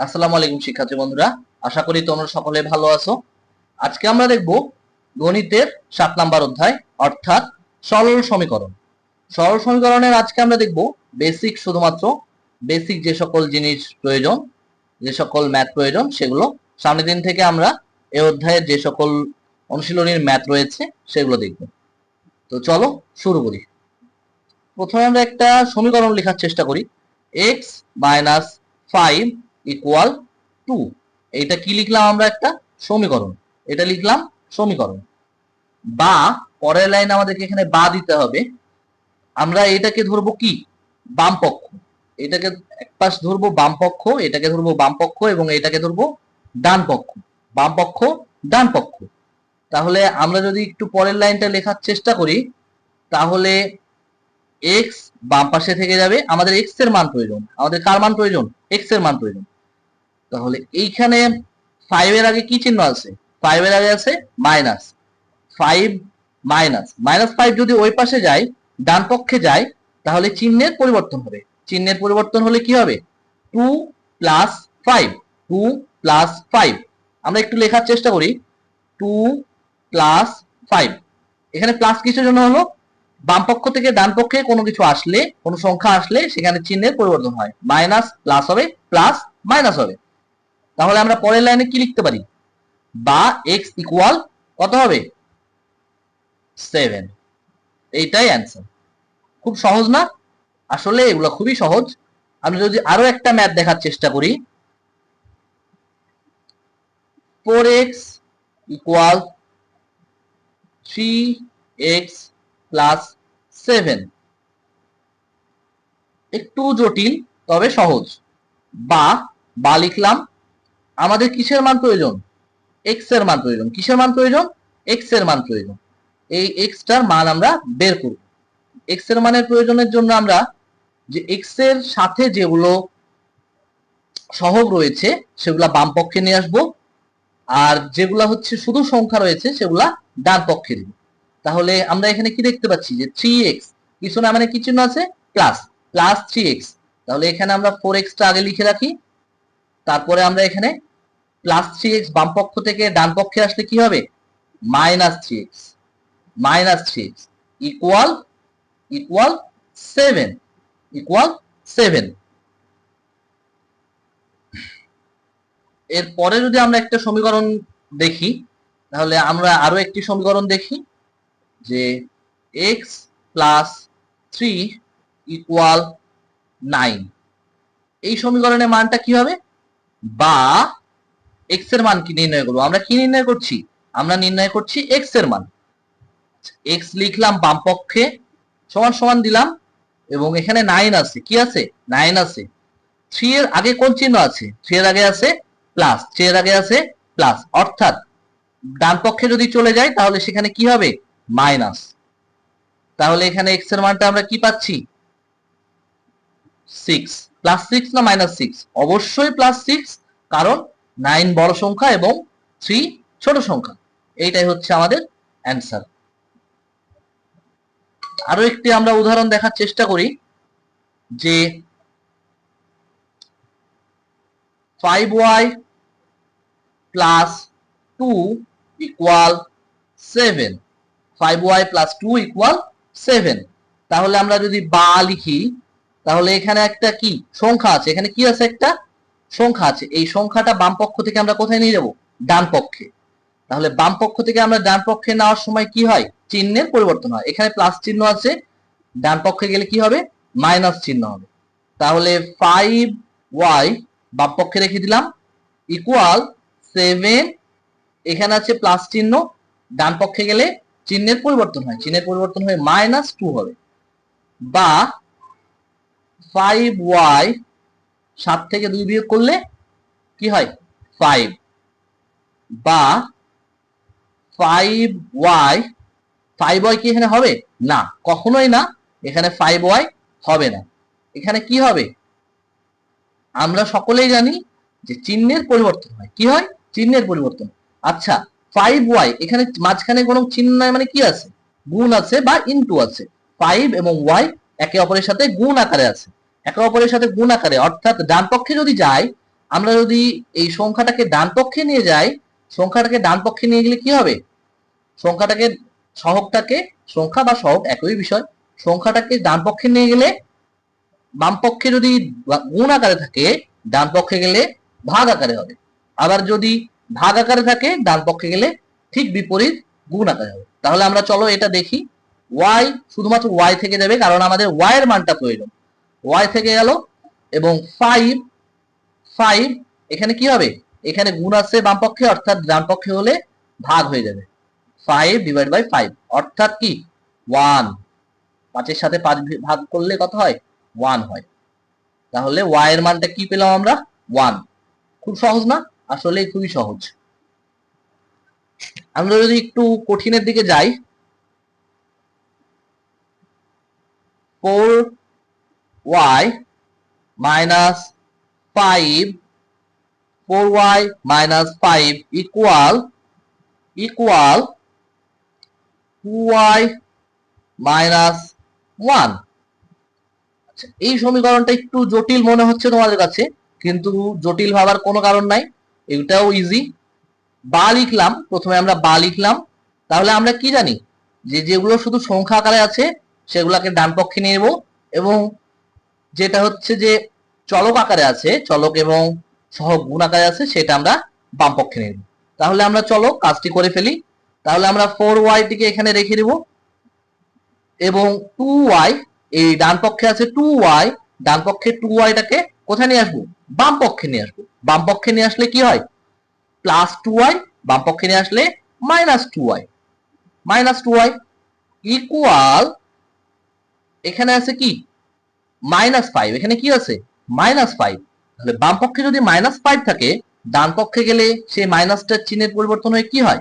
আসসালামু আলাইকুম শিক্ষার্থী বন্ধুরা, আশা করি তোমরা সকলে ভালো আছো। আজকে আমরা দেখব গণিতের 7 নাম্বার অধ্যায় অর্থাৎ সরল সমীকরণ। সরল সমীকরণের আজকে আমরা দেখব বেসিক, শুধুমাত্র বেসিক যে সকল জিনিস প্রয়োজন, যে সকল ম্যাথ প্রয়োজন সেগুলো। সামনের দিন থেকে আমরা এই অধ্যায়ের যে সকল অনুশীলনীর ম্যাথ রয়েছে সেগুলো দেখব। তো চলো শুরু করি। প্রথমে আমরা একটা সমীকরণ লেখার চেষ্টা করি। x minus 5 equal 2। এইটা কি লিখলাম আমরা? একটা সমীকরণ। এটা লিখলাম সমীকরণ। বা পরের লাইন আমাদেরকে এখানে বা দিতে হবে। আমরা এটাকে ধরবো কি? বাম পক্ষ। এটাকে এক পাশ ধরবো বাম পক্ষ, এটাকে ধরবো বাম পক্ষ এবং এটাকে ধরবো ডান পক্ষ। বাম পক্ষ, ডান পক্ষ। তাহলে আমরা যদি একটু পরের লাইনটা লেখার চেষ্টা করি, তাহলে এক্স বাম পাশে থেকে যাবে। আমাদের এক্স এর মান প্রয়োজন। আমাদের কার মান প্রয়োজন? এক্স এর মান প্রয়োজন। তাহলে এইখানে 5 এর আগে কি চিহ্ন আছে? 5 এর আগে আছে মাইনাস। 5 মাইনাস মাইনাস 5 যদি ওই পাশে যায়, ডান পক্ষে যায়, তাহলে চিহ্নের পরিবর্তন হবে। চিহ্নের পরিবর্তন হলে কি হবে? 2 প্লাস 5। 2 প্লাস 5। আমরা একটু লেখার চেষ্টা করি। 2 প্লাস 5। এখানে প্লাস কিসের জন্য হলো? বাম পক্ষ থেকে ডান পক্ষে কোনো কিছু আসলে, কোনো সংখ্যা আসলে সেখানে চিহ্নের পরিবর্তন হয়। মাইনাস প্লাস হবে, প্লাস মাইনাস হবে। তাহলে আমরা পরের লাইনে কি লিখতে পারি? বা x ইকুয়াল কত হবে? 7। এইটাই অ্যান্সার। খুব সহজ না? আসলে এগুলো খুবই সহজ। আমি যদি আরো একটা ম্যাথ দেখার চেষ্টা করি, 4x ইকুয়াল 3x প্লাস 7। একটু জটিল তবে সহজ। বা বা লিখলাম। আমাদের কিসের মান প্রয়োজন? এক্স এর মান প্রয়োজন। কিসের মান প্রয়োজন? এক্স এর মান প্রয়োজন। এই এক্সটার মান আমরা বের করব। এক্স এর মানের প্রয়োজনের জন্য আমরা যে এক্স এর সাথে যেগুলো সহগ রয়েছে সেগুলা বাম পক্ষে নিয়ে আসবো, আর যেগুলা হচ্ছে শুধু সংখ্যা রয়েছে সেগুলা ডান পক্ষে দিব। তাহলে আমরা এখানে কি দেখতে পাচ্ছি যে 3x কিছু না, মানে কি চিহ্ন আছে? প্লাস। Plus 3x। তাহলে এখানে আমরা 4x টা আগে লিখে রাখি। তারপরে আমরা এখানে প্লাস 3x বাম পক্ষ থেকে ডান পক্ষে আসলে কি হবে? Minus 3x। Minus 3x equal equal 7। Equal 7। এরপরে যদি আমরা একটা সমীকরণ দেখি, তাহলে আমরা আরো একটি সমীকরণ দেখি যে x প্লাস 3 ইকুয়াল 9। এই সমীকরণের মানটা কি হবে? বা x এর মান কি নির্ণয় করবো? আমরা কি নির্ণয় করছি? আমরা নির্ণয় করছি x এর মান। x লিখলাম বাম পক্ষে, সমান সমান দিলাম, এবং এখানে 9 আছে। কি আছে? 9 আছে। 3 এর আগে কোন চিহ্ন আছে? 3 এর আগে আছে প্লাস। 3 এর আগে আছে প্লাস, অর্থাৎ ডান পক্ষে যদি চলে যায় তাহলে সেখানে কি হবে? মাইনাস। তাহলে এখানে x এর মানটা আমরা কি পাচ্ছি? 6। প্লাস 6 না মাইনাস 6? অবশ্যই প্লাস 6, কারণ 9 বড় সংখ্যা এবং 3 ছোট সংখ্যা। এইটাই হচ্ছে আমাদের অ্যান্সার। আরো একটি আমরা উদাহরণ দেখার চেষ্টা করি যে 5y plus 2 equal 7। 5y plus 2 equal 7। তাহলে আমরা যদি বা লিখি, তাহলে এখানে একটা কি সংখ্যা আছে? এখানে কি আছে? একটা সংখ্যা আছে। এই সংখ্যাটা বাম পক্ষ থেকে আমরা কোথায় নিয়ে যাব? ডান পক্ষে। তাহলে বাম পক্ষ থেকে আমরা ডান পক্ষে নেওয়ার সময় কি হয়? চিহ্নের পরিবর্তন হয়। এখানে প্লাস চিহ্ন আছে, ডান পক্ষে গেলে কি হবে? মাইনাস চিহ্ন হবে। তাহলে 5y বাম পক্ষে রেখে দিলাম ইকুয়াল 7। এখানে আছে প্লাস চিহ্ন, ডান পক্ষে গেলে চিহ্নের পরিবর্তন হয়। চিহ্নের পরিবর্তন হয়ে -2 হবে। বা 5y 7 থেকে 2 বিয়োগ করলে কি হয়? 5। বা 5y 5y কি এখানে হবে? না, কখনোই না। এখানে 5y হবে না। এখানে কি হবে? আমরা সকলেই জানি যে চিহ্নের পরিবর্তন হয়। কি হয়? চিহ্নের পরিবর্তন। আচ্ছা, 5y এখানে মাঝখানে কোনো চিহ্ন নাই, মানে কি আছে? গুণ আছে বা ইনটু আছে। 5 এবং y একে অপরের সাথে গুণ আকারে আছে। একে অপরের সাথে গুণ আকারে, অর্থাৎ ডান পক্ষে যদি যায় আমরা যদি এই সংখ্যাটাকে ডান পক্ষে নিয়ে যাই, সংখ্যাটাকে ডান পক্ষে নিয়ে গেলে কি হবে? সংখ্যাটাকে সহগটাকে, সংখ্যা বা সহগ একই বিষয়, সংখ্যাটাকে ডান পক্ষে নিয়ে গেলে বাম পক্ষে যদি গুণ আকারে থাকে, ডান পক্ষে গেলে ভাগ আকারে হবে। আবার যদি ভাগ আকারে থাকে, ডান পক্ষে গেলে ঠিক বিপরীত গুণ আকারে হবে। তাহলে আমরা চলো এটা দেখি। ওয়াই শুধুমাত্র ওয়াই থেকে যাবে, কারণ আমাদের ওয়াই এর মানটা প্রয়োজন। ওয়াই থেকে গেল এবং 5 5 এখানে কি হবে? এখানে গুণ আছে বাম পক্ষে, অর্থাৎ ডান পক্ষে হলে ভাগ হয়ে যাবে। 5 ডিভাইড বাই 5 অর্থাৎ কি 1। 5 এর সাথে 5 ভাগ করলে কত হয়? 1 হয়। তাহলে y এর মানটা কি পেলাম আমরা? 1। খুব সহজ না? আসলে খুবই সহজ। আমরা যদি একটু কঠিনের দিকে যাই, 4y minus 5 4y minus 5 equal 2y minus 1। এই সমীকরণটা একটু জটিল মনে হচ্ছে তোমাদের কাছে, কিন্তু জটিল ভাবার কোনো কারণ নাই, এটাও ইজি। বা লিখলাম, প্রথমে আমরা বা লিখলাম। তাহলে আমরা কি জানি যে যেগুলো শুধু সংখ্যা আকারে আছে সেগুলোকে ডান পক্ষে নিয়ে নেব, এবং যেটা হচ্ছে যে চলক আকারে আছে, চলক এবং সহগ গুণ আকারে আছে, সেটা আমরা বাম পক্ষে নিয়ে নেব। তাহলে আমরা চলো কাজটি করে ফেলি। তাহলে আমরা 4y টিকে এখানে রেখে দেব এবং 2y, এই ডান পক্ষে আছে 2y, ডান পক্ষে 2y টাকে কোথায় নিয়ে আসবো? বাম পক্ষে নিয়ে আসবো। বাম পক্ষে নিয়ে আসলে কি হয়? প্লাস 2y, বাম পক্ষে নিয়ে আসলে মাইনাস 2y ইকুয়াল, এখানে আছে কি -5, এখানে কি আছে? -5। তাহলে বাম পক্ষে যদি -5 থাকে, ডান পক্ষে গেলে সেই মাইনাসটার চিহ্নের পরিবর্তন হয়ে কি হয়?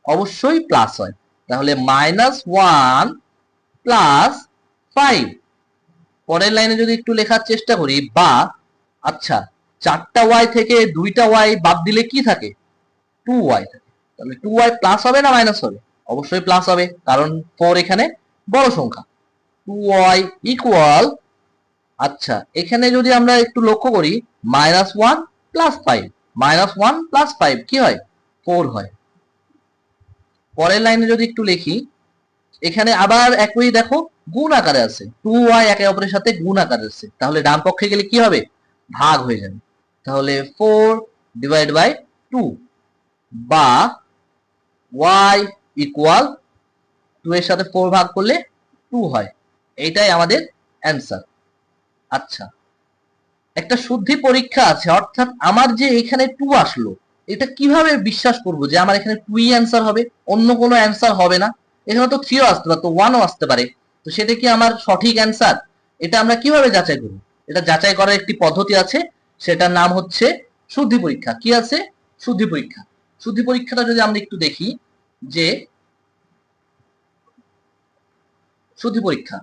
অবশ্যই প্লাস হয়। তাহলে -1 প্লাস 5। পরের লাইনে যদি একটু লেখার চেষ্টা করি, বা আচ্ছা 4টা y থেকে 2টা y বাদ দিলে কি থাকে? 2y থাকে। তাহলে 2y প্লাস হবে না মাইনাস হবে? অবশ্যই প্লাস হবে, কারণ 4 এখানে বড় সংখ্যা। 2y ইকুয়াল, আচ্ছা এখানে যদি আমরা একটু লক্ষ্য করি, -1 প্লাস 5, -1 প্লাস 5 কি হয়? 4 হয়। পরের লাইনে যদি একটু লিখি, এখানে আবার একই দেখো গুণ আকারে আছে, 2y একে অপরের সাথে গুণ আকারে আছে, তাহলে ডান পক্ষে গেলে কি হবে? ভাগ হয়ে যাবে। তাহলে 4 ডিভাইড বাই 2, বা y ইকুয়াল 2 এর সাথে 4 ভাগ করলে 2 হয়। এইটাই আমাদের অ্যান্সার। আচ্ছা, একটা শুদ্ধি পরীক্ষা আছে, অর্থাৎ আমার যে এখানে 2 আসলো, এটা কিভাবে বিশ্বাস করব যে আমার এখানে 2ই অ্যান্সার হবে, অন্য কোনো অ্যান্সার হবে না? এখানে তো 3ও আসতে পারে, তো 1ও আসতে পারে, তো সেটা কি আমার সঠিক অ্যান্সার? এটা আমরা কিভাবে যাচাই করব? এটা যাচাই করার একটি পদ্ধতি আছে, সেটার নাম হচ্ছে শুদ্ধি পরীক্ষা। কি আছে? শুদ্ধি পরীক্ষা। শুদ্ধি পরীক্ষাটা যদি আমরা একটু দেখি, যে শুদ্ধি পরীক্ষা,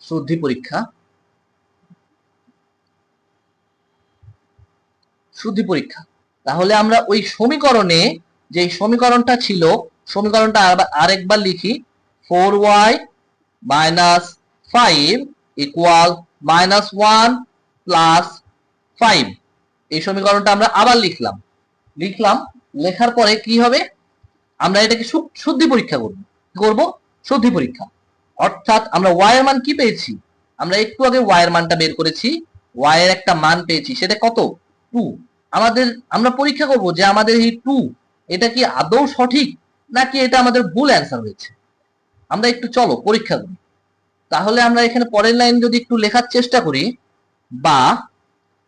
শুদ্ধি পরীক্ষা, শুদ্ধি পরীক্ষা। তাহলে আমরা ওই সমীকরণে, যে সমীকরণটা ছিল, সমীকরণটা আরেকবার লিখি, 4y মাইনাস 5 ইকুয়াল -1 প্লাস 5। এই সমীকরণটা আমরা আবার লিখলাম। লেখার পরে কি হবে? আমরা এটাকে শুদ্ধি পরীক্ষা করব। কি করব? শুদ্ধি পরীক্ষা। অর্থাৎ আমরা y এর মান কি পেয়েছি? আমরা একটু আগে y এর মানটা বের করেছি, y এর একটা মান পেয়েছি, সেটা কত? 2। আমরা পরীক্ষা করব যে আমাদের এই 2, এটা কি আদৌ সঠিক, নাকি এটা আমাদের ভুল অ্যান্সার হয়েছে। আমরা একটু চলো পরীক্ষা করি। তাহলে আমরা এখানে পরের লাইন যদি একটু লেখার চেষ্টা করি, বা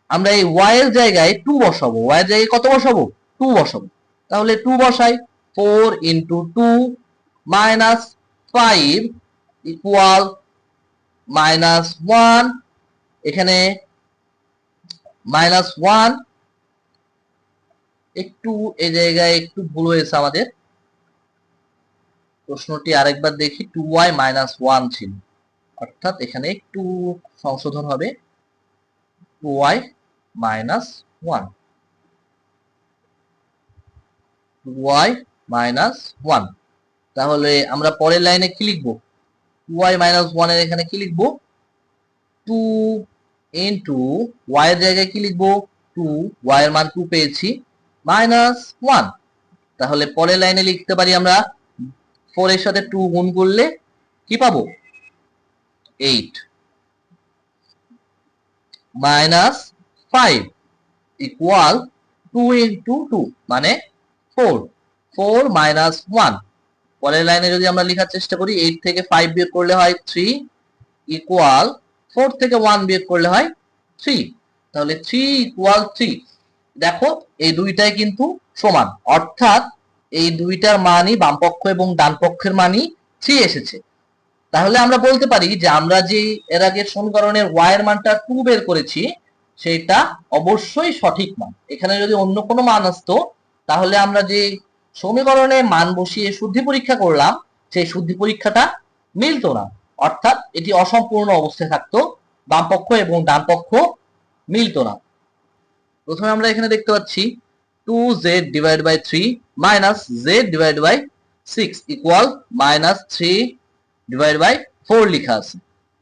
আমরা এই y এর জায়গায় 2 বসাবো, y এর জায়গায় কত বসাবো? 2 বসাবো। তাহলে 2 বসাই, 4 ইন্টু 2 মাইনাস 5 ইকুয়াল -1। এখানে -1, একটু এই জায়গায় একটু ভুল হয়েছে আমাদের, প্রশ্নটি আরেকবার দেখি। 2y -1 ছিল, অর্থাৎ এখানে একটু সংশোধন হবে, 2y -1, 2y -1। তাহলে আমরা পরের লাইনে কি লিখবো? 2y মাইনাস 1 এর এখানে কি লিখবো 2 ইনটু y এর জায়গায় কি লিখবো 2, y এর মান 2 পেয়েছি মাইনাস 1। তাহলে পরের লাইনে লিখতে পারি আমরা 4 এর সাথে 2 গুণ করলে কি পাবো 8 মাইনাস 5 ইকুয়াল 2 ইনটু 2 মানে 4, 4 মাইনাস 1। পরের লাইনে যদি আমরা লেখার চেষ্টা করি 8 থেকে 5 বিয়োগ করলে হয় 3 ইকুয়াল 4 থেকে 1 বিয়োগ করলে হয় 3। তাহলে 3 ইকুয়াল 3। দেখো এই দুইটাই কিন্তু সমান, অর্থাৎ এই দুইটার মানই বামপক্ষ এবং ডান পক্ষের মানই 3 এসেছে। তাহলে আমরা বলতে পারি যে আমরা যে এর আগের সমীকরণের y এর মানটা 2 বের করেছি সেটা অবশ্যই সঠিক মান। এখানে যদি অন্য কোনো মান আসতো তাহলে আমরা যে সমীকরণে মান বসিয়ে শুদ্ধি পরীক্ষা করলাম সেই শুদ্ধি পরীক্ষাটা মিলতো না, অর্থাৎ এটি অসম্পূর্ণ অবস্থায় থাকতো, বামপক্ষ এবং ডান পক্ষ মিলতো না। প্রথমে আমরা এখানে দেখতে পাচ্ছি 2z divide by 3 minus z divide by 6 equal minus 3 divide by 4 লেখা আছে।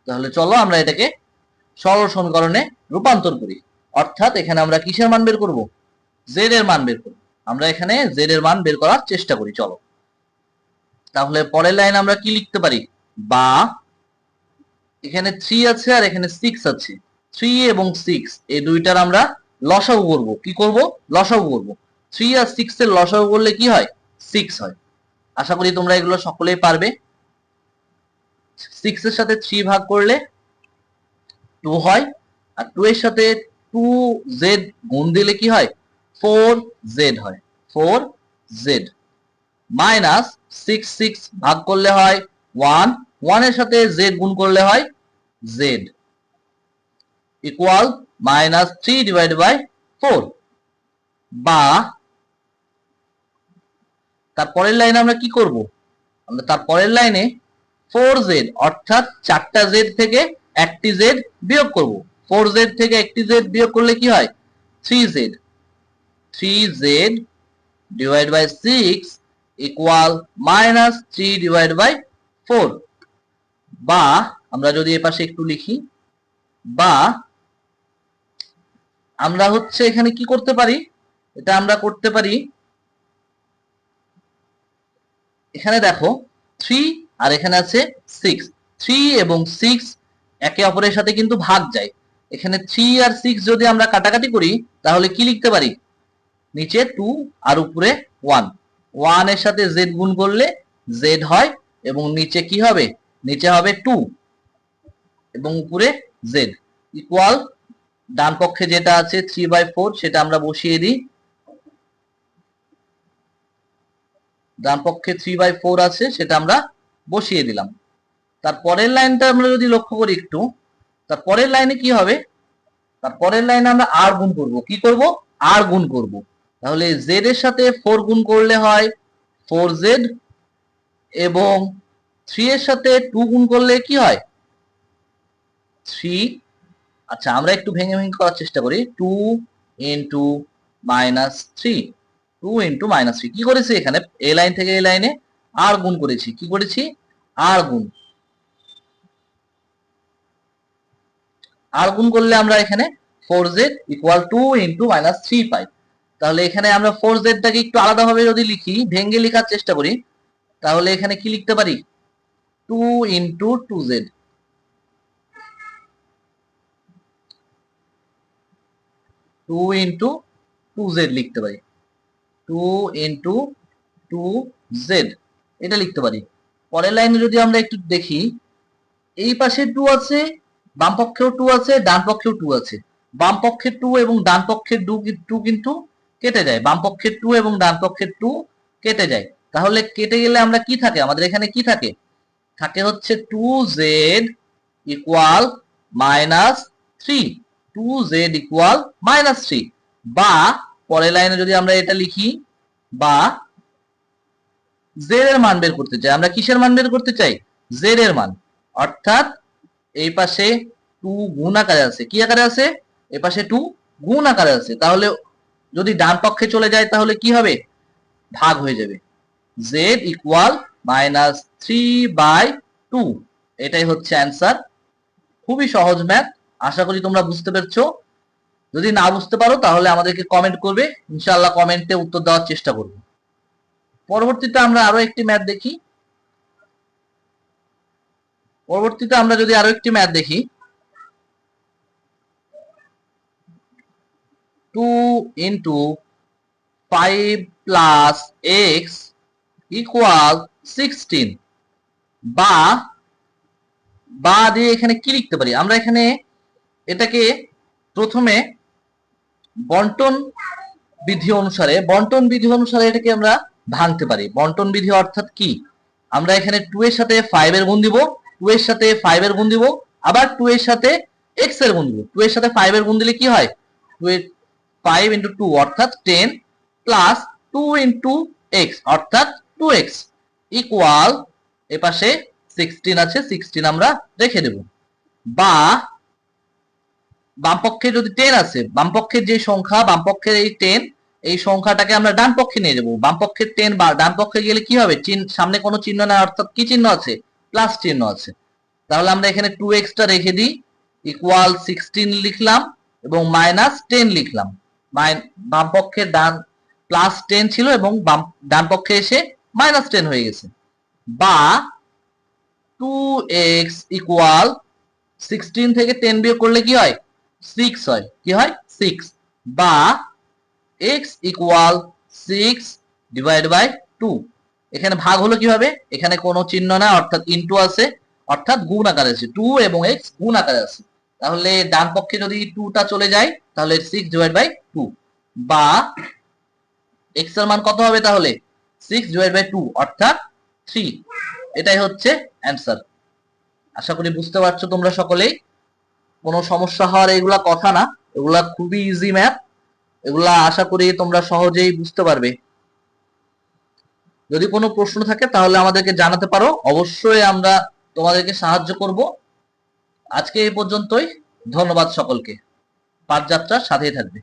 তাহলে চলো আমরা এটাকে সরল সমীকরণে রূপান্তর করি, অর্থাৎ এখানে আমরা কিসের মান বের করব z এর মান বের করব। আমরা এখানে z এর মান বের করার চেষ্টা করি চলো। তাহলে পরের লাইন আমরা কি লিখতে পারি, বা এখানে 3 আছে আর এখানে 6 আছে, 3 এবং 6 এই দুইটার আমরা লসাগু করব। কি করব লসাগু করব। 3 আর 6 এর লসাগু করলে কি হয় 6 হয়। আশা করি তোমরা এগুলো সকলেই পারবে। 6 এর সাথে 3 ভাগ করলে 2 হয়, আর 2 এর সাথে 2z গুণ দিলে কি হয় 4z হয়, 4z মাইনাস 6 6 ভাগ করলে হয় 1, 1 এর সাথে z গুণ করলে হয় z equal minus 3 divide by 4। বা তারপরের লাইনে আমরা কি করব, আমরা তারপরের লাইনে 4z অর্থাৎ 4টা z থেকে একটি z বিয়োগ করব। 4z থেকে একটি z বিয়োগ করলে কি হয় 3z, 3z divide by 6 equal minus 3 divide by 4। বা আমরা যদি এ পাশে একটু লিখি, বা আমরা হচ্ছে এখানে কি করতে পারি, এটা আমরা করতে পারি, এখানে দেখো 3 আর এখানে আছে 6, 3 এবং 6 একে অপরের সাথে কিন্তু ভাগ যায়। এখানে 3 আর 6 যদি আমরা কাটাকাটি করি তাহলে কি লিখতে পারি, নিচে 2 আর উপরে 1, 1 এর সাথে z গুণ করলে z হয় এবং নিচে কি হবে, নিচে হবে 2 এবং উপরে z ইকুয়াল ডান পক্ষে যেটা আছে 3/4 সেটা আমরা বসিয়ে দিই। ডান পক্ষে 3/4 আছে সেটা আমরা বসিয়ে দিলাম। তারপরের লাইনটা আমরা যদি লক্ষ্য করি একটু, তারপরের লাইনে কি হবে, তারপরের লাইনে আমরা r গুণ করব। কি করব r গুণ করব। তাহলে z এর সাথে 4 গুণ করলে হয় 4z এবং 3 এর সাথে 2 গুণ করলে কি হয় 3। আচ্ছা আমরা একটু ভেঙে ভেঙে করার চেষ্টা করি, 2 ইনটু মাইনাস 3, 2 ইনটু মাইনাস 3 কি করেছি এখানে এই লাইন থেকে এই লাইনে r গুণ করেছি। কি করেছি r গুণ, r গুণ করলে আমরা এখানে 4z ইকুয়াল 2 ইনটু মাইনাস 3 পাই। তাহলে এখানে আমরা 4z টাকে একটু আলাদাভাবে যদি লিখি, ভেঙে লেখার চেষ্টা করি, তাহলে এখানে কি লিখতে পারি 2 ইনটু 2z, 2 ইনটু 2z লিখতে পারি, 2 ইনটু 2z এটা লিখতে পারি। পরের লাইনে যদি আমরা একটু দেখি, এই পাশে 2 আছে, বাম পক্ষেও 2 আছে, ডান পক্ষেও 2 আছে। বাম পক্ষের 2 এবং ডান পক্ষের 2 কিন্তু কেটে যায়, বাম পক্ষের 2 এবং ডান পক্ষের 2 কেটে যায়। তাহলে কেটে গেলে আমরা কি থাকে, আমাদের এখানে কি থাকে, থাকে হচ্ছে 2z equal minus 3, 2z equal minus 3। বা পরের লাইনে যদি আমরা এটা লিখি, বা z এর মান বের করতে চাই, আমরা কিসের মান বের করতে চাই z এর মান, অর্থাৎ এই পাশে 2 গুণ আকারে আছে, কি আকারে আছে এই পাশে 2 গুণ আকারে আছে। তাহলে যদি ডান পক্ষে চলে যায় তাহলে কি হবে ভাগ হয়ে যাবে, z ইকুয়াল মাইনাস 3/2 এটাই হচ্ছে অ্যান্সার। খুবই সহজ ম্যাথ, আশা করি তোমরা বুঝতে পেরেছো। যদি না বুঝতে পারো তাহলে আমাদেরকে কমেন্ট করবে, ইনশাআল্লাহ কমেন্টে উত্তর দেওয়ার চেষ্টা করব। পরবর্তীতে আমরা আরো একটি ম্যাথ দেখি। দেখি 2 into 5 plus x equal 16, বা দিয়ে এখানে কি লিখতে পারি আমরা? এখানে এটাকে প্রথমে বন্টন বিধি অনুসারে এটাকে আমরা ভাঙতে পারি। বন্টন বিধি অর্থাৎ কি? আমরা এখানে 2 এর সাথে 5 এর গুণ দিব, 2 এর সাথে 5 এর গুণ দিব, আবার 2 এর সাথে x এর গুণ দিব। 2 এর সাথে 5 এর গুণ দিলে কি হয়? 5 into 2 অর্থাৎ 10 প্লাস 2 into x অর্থাৎ 2x ইকুয়াল এপাশে 16 আছে, 16 আমরা রেখে দেব। বা বামপক্ষে যদি 10 আছে, বামপক্ষের যে সংখ্যা, বামপক্ষের এই 10, এই সংখ্যাটাকে আমরা ডান পক্ষে নিয়ে যাব। বামপক্ষের 10 বা ডান পক্ষে গেলে কি হবে? সামনে কোনো চিহ্ন না, অর্থাৎ কি চিহ্ন আছে? প্লাস চিহ্ন আছে। তাহলে আমরা এখানে 2x টা রেখে দিই, ইকুয়াল 16 লিখলাম এবং মাইনাস 10 লিখলাম। বাম পক্ষে প্লাস 10 ছিল এবং ডান পক্ষে এসে মাইনাস 10 হয়ে গেছে। বা 2x ইকুয়াল 16 থেকে 10 বিয়োগ করলে কি হয়? 6 হয়। কি হয়? 6। বা x ইকুয়াল 6 ডিভাইড বাই 2। এখানে ভাগ হলো কিভাবে? এখানে কোনো চিহ্ন না, অর্থাৎ ইনটু আছে, অর্থাৎ গুণ আকারে আছে। 2 এবং x গুণ আকারে আছে। তাহলে ডান পক্ষে যদি 2 টা চলে যায় তাহলে 6 ডিভাইড বাই 2। বা x এর মান কত হবে তাহলে? 6 ডিভাইড বাই 2 অর্থাৎ 3। এটাই হচ্ছে অ্যান্সার। আশা করি বুঝতে পারছো তোমরা সকলেই। কোনো সমস্যা হওয়ার এগুলা কথা না, এগুলা খুবই ইজি ম্যাথ। এগুলা আশা করি তোমরা সহজেই বুঝতে পারবে। যদি কোনো প্রশ্ন থাকে তাহলে আমাদেরকে জানাতে পারো, অবশ্যই আমরা তোমাদেরকে সাহায্য করব। আজকে এই পর্যন্তই। ধন্যবাদ সকলকে। পাঠযাত্রার সাথেই থাকবে।